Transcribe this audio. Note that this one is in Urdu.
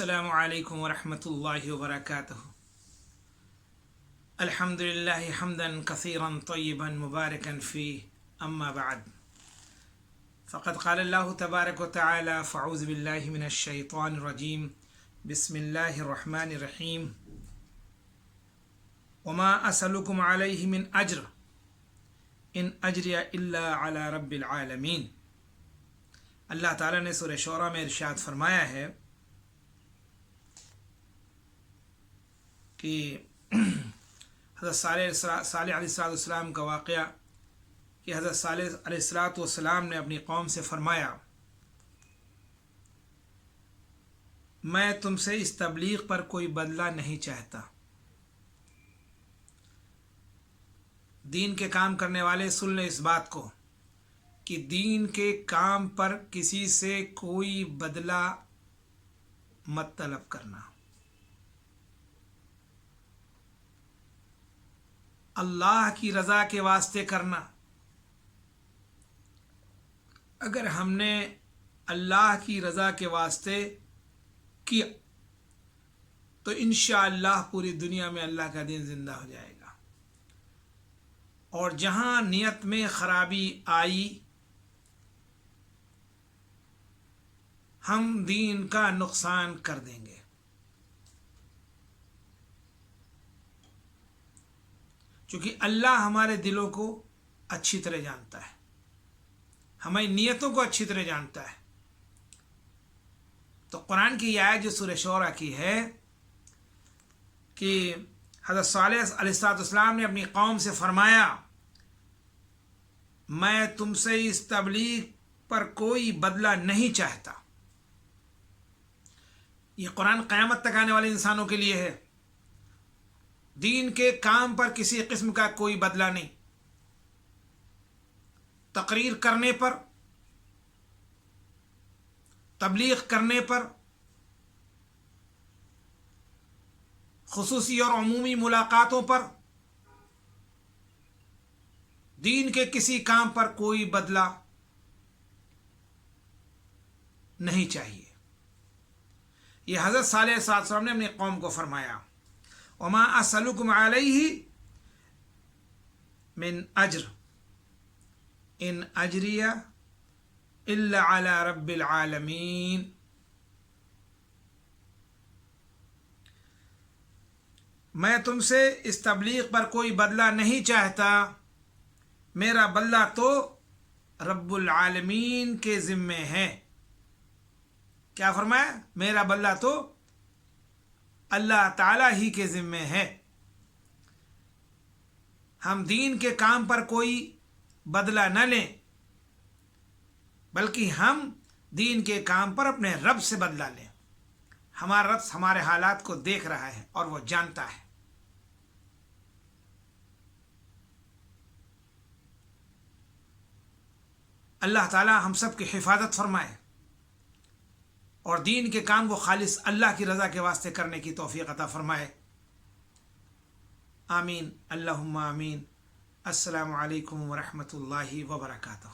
السلام علیکم ورحمۃ اللہ وبرکاتہ۔ الحمد للہ حمدا کثیرا طیبا مبارکا فیہ، اما بعد فقد قال اللہ تبارک وتعالی فاعوذ باللہ من الشیطان الرجیم بسم اللہ الرحمن الرحیم وما اسألکم علیہ من اجر ان اجری الا علی رب العالمین۔ اللہ تعالیٰ نے سورہ شعراء میں ارشاد فرمایا ہے کہ حضرت صالح علیہ السلام کا واقعہ کہ حضرت صالح علیہ السلام نے اپنی قوم سے فرمایا، میں تم سے اس تبلیغ پر کوئی بدلہ نہیں چاہتا۔ دین کے کام کرنے والے سن لیں اس بات کو کہ دین کے کام پر کسی سے کوئی بدلہ مت طلب کرنا۔ اللہ کی رضا کے واسطے کرنا۔ اگر ہم نے اللہ کی رضا کے واسطے کیا تو انشاءاللہ پوری دنیا میں اللہ کا دین زندہ ہو جائے گا، اور جہاں نیت میں خرابی آئی ہم دین کا نقصان کر دیں گے۔ چونکہ اللہ ہمارے دلوں کو اچھی طرح جانتا ہے، ہماری نیتوں کو اچھی طرح جانتا ہے۔ تو قرآن کی یہ آیت جو سورہ شعراء کی ہے کہ حضرت صالح علیہ السلام نے اپنی قوم سے فرمایا، میں تم سے اس تبلیغ پر کوئی بدلہ نہیں چاہتا۔ یہ قرآن قیامت تک آنے والے انسانوں کے لیے ہے۔ دین کے کام پر کسی قسم کا کوئی بدلہ نہیں۔ تقریر کرنے پر، تبلیغ کرنے پر، خصوصی اور عمومی ملاقاتوں پر، دین کے کسی کام پر کوئی بدلہ نہیں چاہیے۔ یہ حضرت صالح علیہ السلام نے اپنی قوم کو فرمایا، وما اسألکم علیہ من اجر ان اجری الا علی رب العالمین۔ میں تم سے اس تبلیغ پر کوئی بدلہ نہیں چاہتا، میرا بدلہ تو رب العالمین کے ذمے ہے۔ کیا فرمایا؟ میرا بدلہ تو اللہ تعالیٰ ہی کے ذمے ہے۔ ہم دین کے کام پر کوئی بدلہ نہ لیں، بلکہ ہم دین کے کام پر اپنے رب سے بدلہ لیں۔ ہمارا رب ہمارے حالات کو دیکھ رہا ہے اور وہ جانتا ہے۔ اللہ تعالیٰ ہم سب کی حفاظت فرمائے اور دین کے کام کو خالص اللہ کی رضا کے واسطے کرنے کی توفیق عطا فرمائے۔ آمین، اللہم آمین۔ السلام علیکم ورحمۃ اللہ وبرکاتہ۔